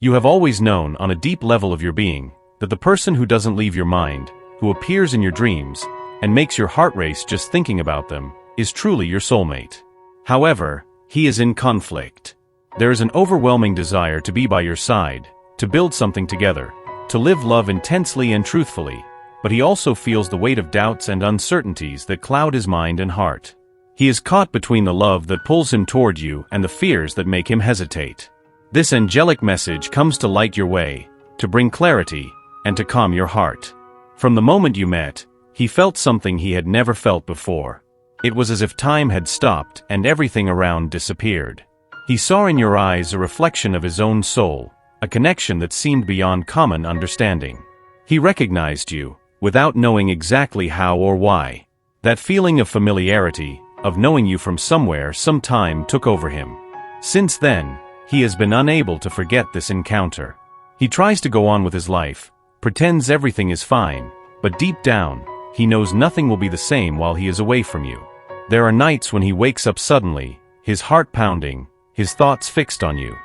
You have always known, on a deep level of your being, that the person who doesn't leave your mind, who appears in your dreams, and makes your heart race just thinking about them, is truly your soulmate. However, he is in conflict. There is an overwhelming desire to be by your side, to build something together, to live love intensely and truthfully, but he also feels the weight of doubts and uncertainties that cloud his mind and heart. He is caught between the love that pulls him toward you and the fears that make him hesitate. This angelic message comes to light your way, to bring clarity, and to calm your heart. From the moment you met, he felt something he had never felt before. It was as if time had stopped and everything around disappeared. He saw in your eyes a reflection of his own soul, a connection that seemed beyond common understanding. He recognized you, without knowing exactly how or why. That feeling of familiarity, of knowing you from somewhere, sometime, took over him. Since then, he has been unable to forget this encounter. He tries to go on with his life, pretends everything is fine, but deep down, he knows nothing will be the same while he is away from you. There are nights when he wakes up suddenly, his heart pounding, his thoughts fixed on you.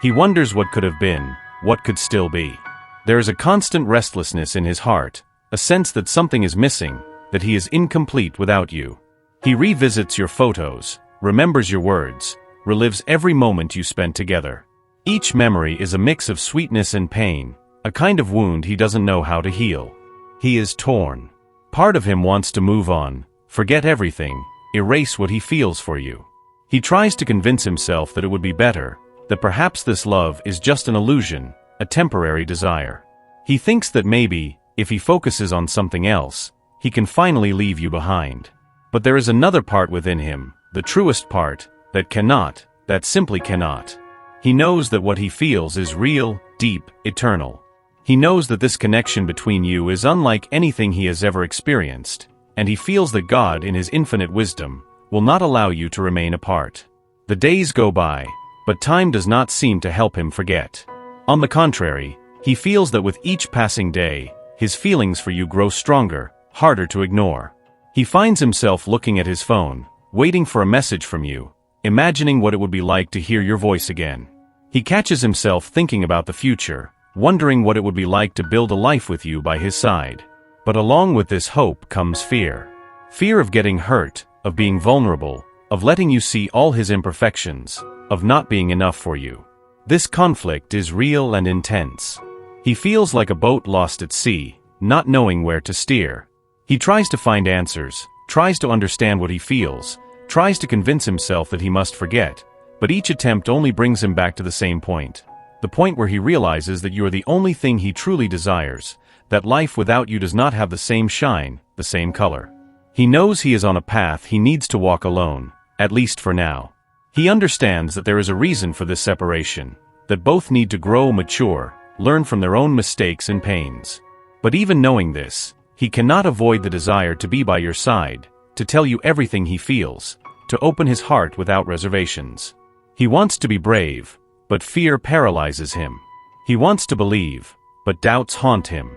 He wonders what could have been, what could still be. There is a constant restlessness in his heart, a sense that something is missing, that he is incomplete without you. He revisits your photos, remembers your words, relives every moment you spent together. Each memory is a mix of sweetness and pain, a kind of wound he doesn't know how to heal. He is torn. Part of him wants to move on, forget everything, erase what he feels for you. He tries to convince himself that it would be better, that perhaps this love is just an illusion, a temporary desire. He thinks that maybe, if he focuses on something else, he can finally leave you behind. But there is another part within him, the truest part, that simply cannot. He knows that what he feels is real, deep, eternal. He knows that this connection between you is unlike anything he has ever experienced, and he feels that God, in his infinite wisdom, will not allow you to remain apart. The days go by, but time does not seem to help him forget. On the contrary, he feels that with each passing day, his feelings for you grow stronger, harder to ignore. He finds himself looking at his phone, waiting for a message from you, imagining what it would be like to hear your voice again. He catches himself thinking about the future, wondering what it would be like to build a life with you by his side. But along with this hope comes fear. Fear of getting hurt, of being vulnerable, of letting you see all his imperfections, of not being enough for you. This conflict is real and intense. He feels like a boat lost at sea, not knowing where to steer. He tries to find answers, tries to understand what he feels, tries to convince himself that he must forget, but each attempt only brings him back to the same point. The point where he realizes that you are the only thing he truly desires, that life without you does not have the same shine, the same color. He knows he is on a path he needs to walk alone, at least for now. He understands that there is a reason for this separation, that both need to grow, mature, learn from their own mistakes and pains. But even knowing this, he cannot avoid the desire to be by your side, to tell you everything he feels, to open his heart without reservations. He wants to be brave, but fear paralyzes him. He wants to believe, but doubts haunt him.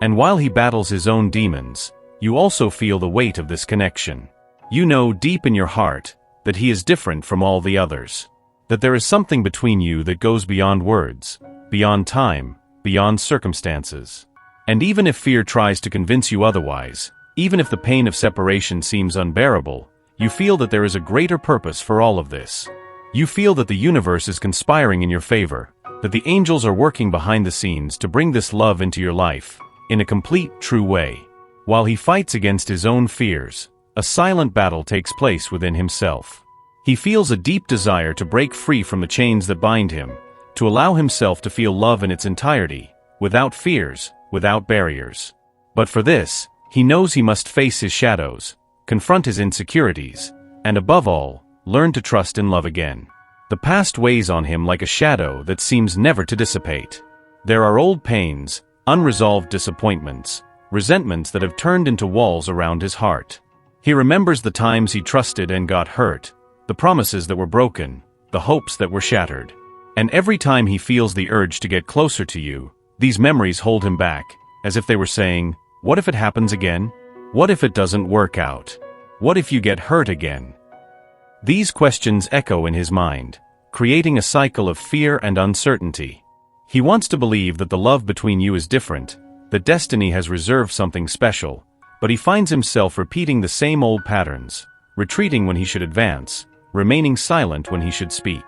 And while he battles his own demons, you also feel the weight of this connection. You know deep in your heart that he is different from all the others, that there is something between you that goes beyond words, beyond time, beyond circumstances. And even if fear tries to convince you otherwise, even if the pain of separation seems unbearable, you feel that there is a greater purpose for all of this. You feel that the universe is conspiring in your favor, that the angels are working behind the scenes to bring this love into your life, in a complete, true way. While he fights against his own fears, a silent battle takes place within himself. He feels a deep desire to break free from the chains that bind him, to allow himself to feel love in its entirety, without fears, without barriers. But for this, he knows he must face his shadows, confront his insecurities, and above all, learn to trust in love again. The past weighs on him like a shadow that seems never to dissipate. There are old pains, unresolved disappointments, resentments that have turned into walls around his heart. He remembers the times he trusted and got hurt, the promises that were broken, the hopes that were shattered. And every time he feels the urge to get closer to you, these memories hold him back, as if they were saying, what if it happens again? What if it doesn't work out? What if you get hurt again? These questions echo in his mind, creating a cycle of fear and uncertainty. He wants to believe that the love between you is different, that destiny has reserved something special, but he finds himself repeating the same old patterns, retreating when he should advance, remaining silent when he should speak.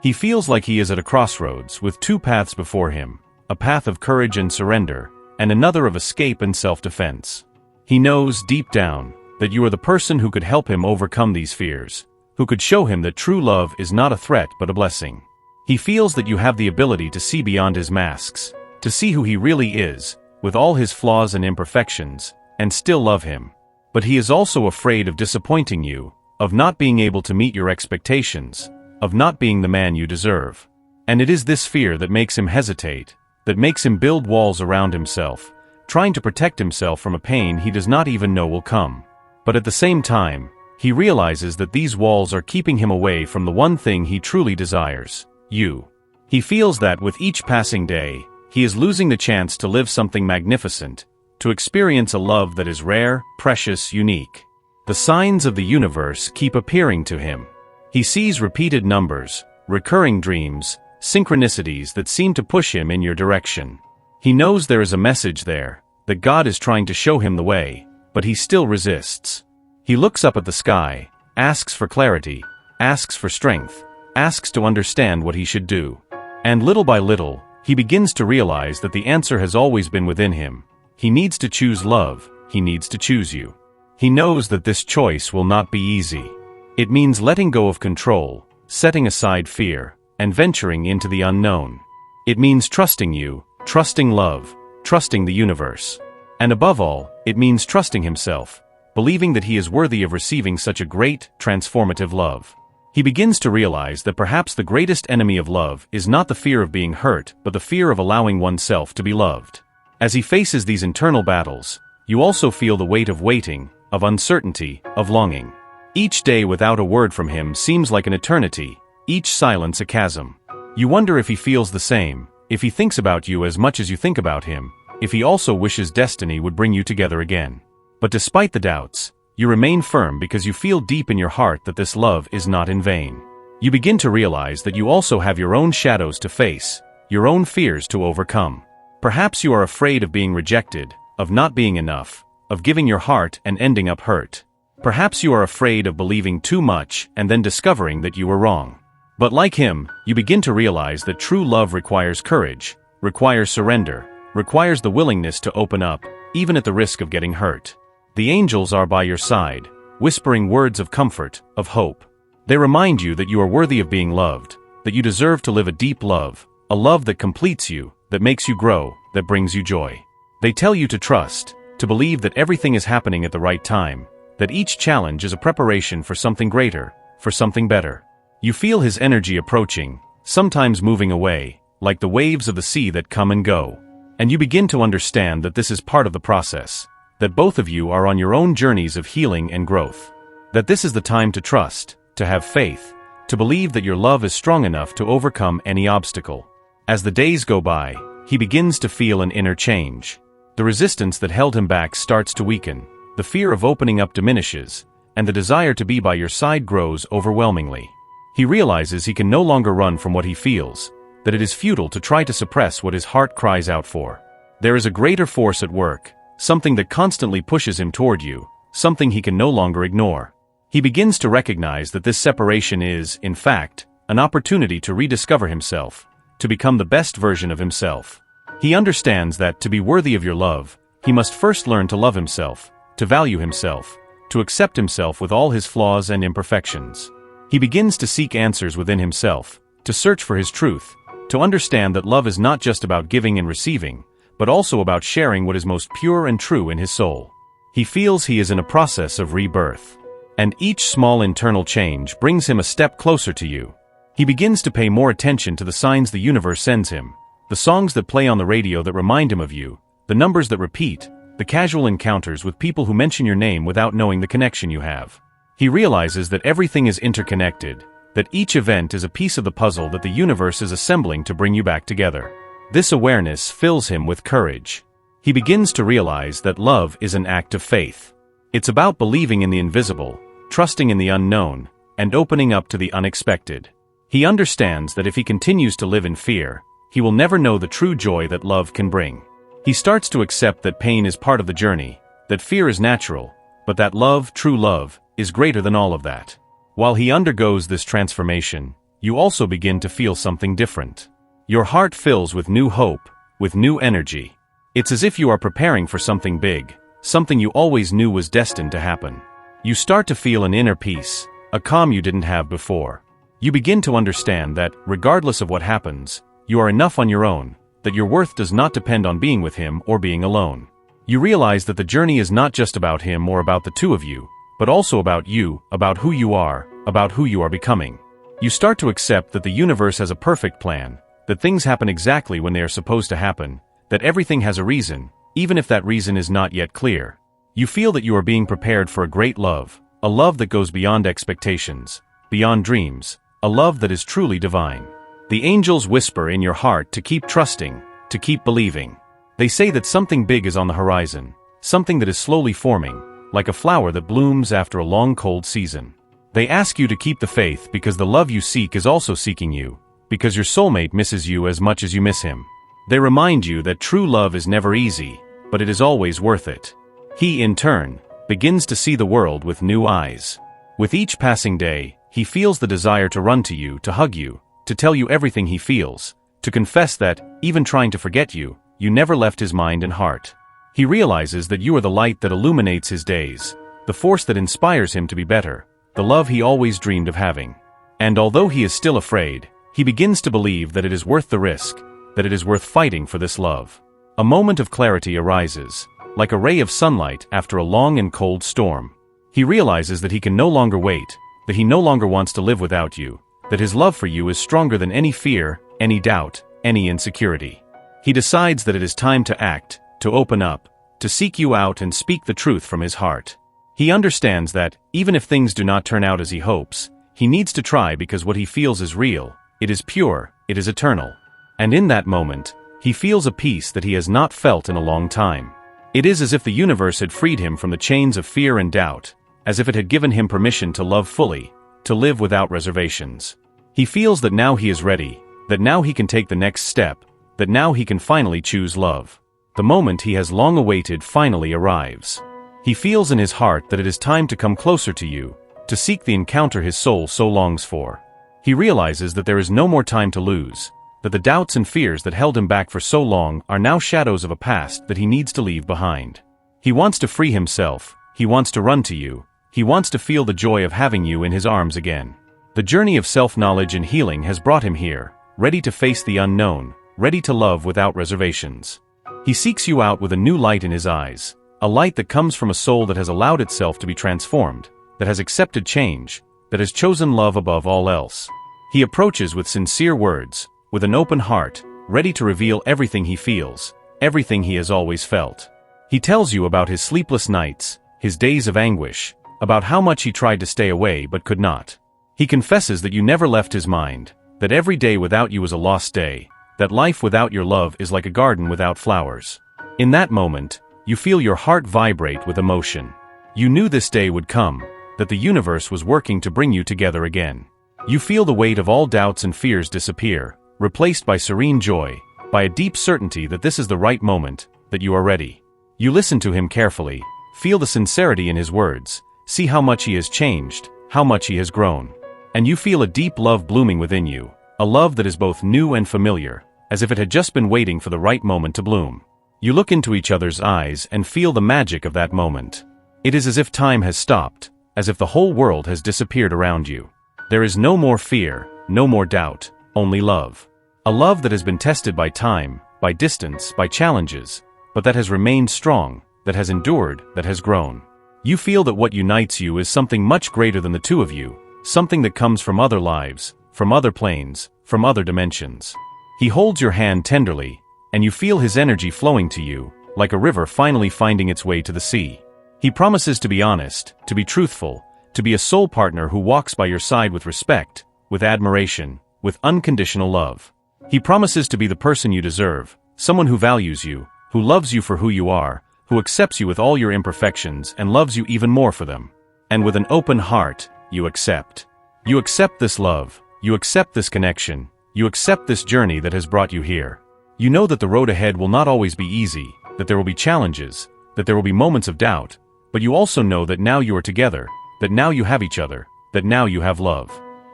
He feels like he is at a crossroads with two paths before him, a path of courage and surrender, and another of escape and self-defense. He knows, deep down, that you are the person who could help him overcome these fears, who could show him that true love is not a threat but a blessing. He feels that you have the ability to see beyond his masks, to see who he really is, with all his flaws and imperfections, and still love him. But he is also afraid of disappointing you, of not being able to meet your expectations, of not being the man you deserve. And it is this fear that makes him hesitate, that makes him build walls around himself, trying to protect himself from a pain he does not even know will come. But at the same time, he realizes that these walls are keeping him away from the one thing he truly desires, you. He feels that with each passing day, he is losing the chance to live something magnificent, to experience a love that is rare, precious, unique. The signs of the universe keep appearing to him. He sees repeated numbers, recurring dreams, synchronicities that seem to push him in your direction. He knows there is a message there, that God is trying to show him the way, but he still resists. He looks up at the sky, asks for clarity, asks for strength, asks to understand what he should do. And little by little, he begins to realize that the answer has always been within him. He needs to choose love, he needs to choose you. He knows that this choice will not be easy. It means letting go of control, setting aside fear, and venturing into the unknown. It means trusting you, trusting love, trusting the universe. And above all, it means trusting himself, believing that he is worthy of receiving such a great, transformative love. He begins to realize that perhaps the greatest enemy of love is not the fear of being hurt, but the fear of allowing oneself to be loved. As he faces these internal battles, you also feel the weight of waiting, of uncertainty, of longing. Each day without a word from him seems like an eternity, each silence a chasm. You wonder if he feels the same, if he thinks about you as much as you think about him, if he also wishes destiny would bring you together again. But despite the doubts, you remain firm because you feel deep in your heart that this love is not in vain. You begin to realize that you also have your own shadows to face, your own fears to overcome. Perhaps you are afraid of being rejected, of not being enough, of giving your heart and ending up hurt. Perhaps you are afraid of believing too much and then discovering that you were wrong. But like him, you begin to realize that true love requires courage, requires surrender, requires the willingness to open up, even at the risk of getting hurt. The angels are by your side, whispering words of comfort, of hope. They remind you that you are worthy of being loved, that you deserve to live a deep love, a love that completes you, that makes you grow, that brings you joy. They tell you to trust, to believe that everything is happening at the right time, that each challenge is a preparation for something greater, for something better. You feel his energy approaching, sometimes moving away, like the waves of the sea that come and go. And you begin to understand that this is part of the process, that both of you are on your own journeys of healing and growth. That this is the time to trust, to have faith, to believe that your love is strong enough to overcome any obstacle. As the days go by, he begins to feel an inner change. The resistance that held him back starts to weaken, the fear of opening up diminishes, and the desire to be by your side grows overwhelmingly. He realizes he can no longer run from what he feels, that it is futile to try to suppress what his heart cries out for. There is a greater force at work, something that constantly pushes him toward you, something he can no longer ignore. He begins to recognize that this separation is, in fact, an opportunity to rediscover himself, to become the best version of himself. He understands that to be worthy of your love, he must first learn to love himself, to value himself, to accept himself with all his flaws and imperfections. He begins to seek answers within himself, to search for his truth, to understand that love is not just about giving and receiving, but also about sharing what is most pure and true in his soul. He feels he is in a process of rebirth. And each small internal change brings him a step closer to you. He begins to pay more attention to the signs the universe sends him, the songs that play on the radio that remind him of you, the numbers that repeat, the casual encounters with people who mention your name without knowing the connection you have. He realizes that everything is interconnected, that each event is a piece of the puzzle that the universe is assembling to bring you back together. This awareness fills him with courage. He begins to realize that love is an act of faith. It's about believing in the invisible, trusting in the unknown, and opening up to the unexpected. He understands that if he continues to live in fear, he will never know the true joy that love can bring. He starts to accept that pain is part of the journey, that fear is natural, but that love, true love, is greater than all of that. While he undergoes this transformation, you also begin to feel something different. Your heart fills with new hope, with new energy. It's as if you are preparing for something big, something you always knew was destined to happen. You start to feel an inner peace, a calm you didn't have before. You begin to understand that, regardless of what happens, you are enough on your own, that your worth does not depend on being with him or being alone. You realize that the journey is not just about him or about the two of you, but also about you, about who you are, about who you are becoming. You start to accept that the universe has a perfect plan, that things happen exactly when they are supposed to happen, that everything has a reason, even if that reason is not yet clear. You feel that you are being prepared for a great love, a love that goes beyond expectations, beyond dreams, a love that is truly divine. The angels whisper in your heart to keep trusting, to keep believing. They say that something big is on the horizon, something that is slowly forming, like a flower that blooms after a long cold season. They ask you to keep the faith because the love you seek is also seeking you, because your soulmate misses you as much as you miss him. They remind you that true love is never easy, but it is always worth it. He, in turn, begins to see the world with new eyes. With each passing day, he feels the desire to run to you, to hug you, to tell you everything he feels, to confess that, even trying to forget you, you never left his mind and heart. He realizes that you are the light that illuminates his days, the force that inspires him to be better, the love he always dreamed of having. And although he is still afraid, he begins to believe that it is worth the risk, that it is worth fighting for this love. A moment of clarity arises, like a ray of sunlight after a long and cold storm. He realizes that he can no longer wait, that he no longer wants to live without you, that his love for you is stronger than any fear, any doubt, any insecurity. He decides that it is time to act, to open up, to seek you out and speak the truth from his heart. He understands that, even if things do not turn out as he hopes, he needs to try because what he feels is real, it is pure, it is eternal. And in that moment, he feels a peace that he has not felt in a long time. It is as if the universe had freed him from the chains of fear and doubt, as if it had given him permission to love fully, to live without reservations. He feels that now he is ready, that now he can take the next step, that now he can finally choose love. The moment he has long awaited finally arrives. He feels in his heart that it is time to come closer to you, to seek the encounter his soul so longs for. He realizes that there is no more time to lose, that the doubts and fears that held him back for so long are now shadows of a past that he needs to leave behind. He wants to free himself, he wants to run to you, he wants to feel the joy of having you in his arms again. The journey of self-knowledge and healing has brought him here, ready to face the unknown, ready to love without reservations. He seeks you out with a new light in his eyes, a light that comes from a soul that has allowed itself to be transformed, that has accepted change, that has chosen love above all else. He approaches with sincere words, with an open heart, ready to reveal everything he feels, everything he has always felt. He tells you about his sleepless nights, his days of anguish, about how much he tried to stay away but could not. He confesses that you never left his mind, that every day without you is a lost day, that life without your love is like a garden without flowers. In that moment, you feel your heart vibrate with emotion. You knew this day would come, that the universe was working to bring you together again. You feel the weight of all doubts and fears disappear, replaced by serene joy, by a deep certainty that this is the right moment, that you are ready. You listen to him carefully, feel the sincerity in his words, see how much he has changed, how much he has grown. And you feel a deep love blooming within you, a love that is both new and familiar, as if it had just been waiting for the right moment to bloom. You look into each other's eyes and feel the magic of that moment. It is as if time has stopped, as if the whole world has disappeared around you. There is no more fear, no more doubt, only love. A love that has been tested by time, by distance, by challenges, but that has remained strong, that has endured, that has grown. You feel that what unites you is something much greater than the two of you, something that comes from other lives, from other planes, from other dimensions. He holds your hand tenderly, and you feel his energy flowing to you, like a river finally finding its way to the sea. He promises to be honest, to be truthful, to be a soul partner who walks by your side with respect, with admiration, with unconditional love. He promises to be the person you deserve, someone who values you, who loves you for who you are, who accepts you with all your imperfections and loves you even more for them. And with an open heart, you accept. You accept this love, you accept this connection, You accept this journey that has brought you here. You know that the road ahead will not always be easy, that there will be challenges, that there will be moments of doubt, but you also know that now you are together, that now you have each other, that now you have love.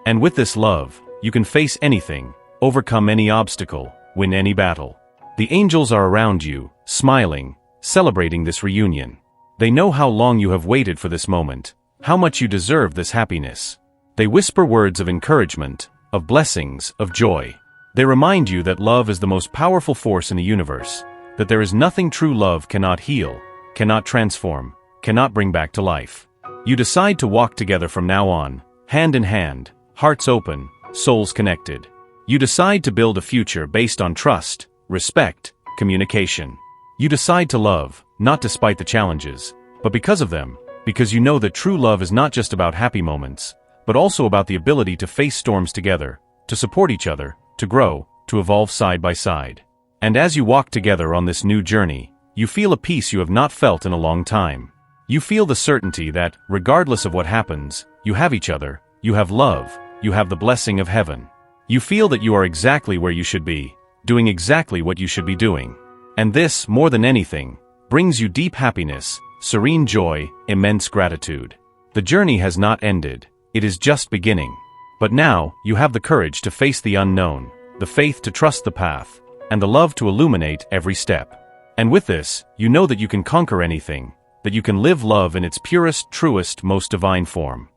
And with this love, you can face anything, overcome any obstacle, win any battle. The angels are around you, smiling, celebrating this reunion. They know how long you have waited for this moment, how much you deserve this happiness. They whisper words of encouragement, of blessings, of joy. They remind you that love is the most powerful force in the universe, that there is nothing true love cannot heal, cannot transform, cannot bring back to life. You decide to walk together from now on, hand in hand, hearts open, souls connected. You decide to build a future based on trust, respect, communication. You decide to love, not despite the challenges, but because of them, because you know that true love is not just about happy moments, but also about the ability to face storms together, to support each other, to grow, to evolve side by side. And as you walk together on this new journey, you feel a peace you have not felt in a long time. You feel the certainty that, regardless of what happens, you have each other, you have love, you have the blessing of heaven. You feel that you are exactly where you should be, doing exactly what you should be doing. And this, more than anything, brings you deep happiness, serene joy, immense gratitude. The journey has not ended, it is just beginning. But now, you have the courage to face the unknown, the faith to trust the path, and the love to illuminate every step. And with this, you know that you can conquer anything, that you can live love in its purest, truest, most divine form.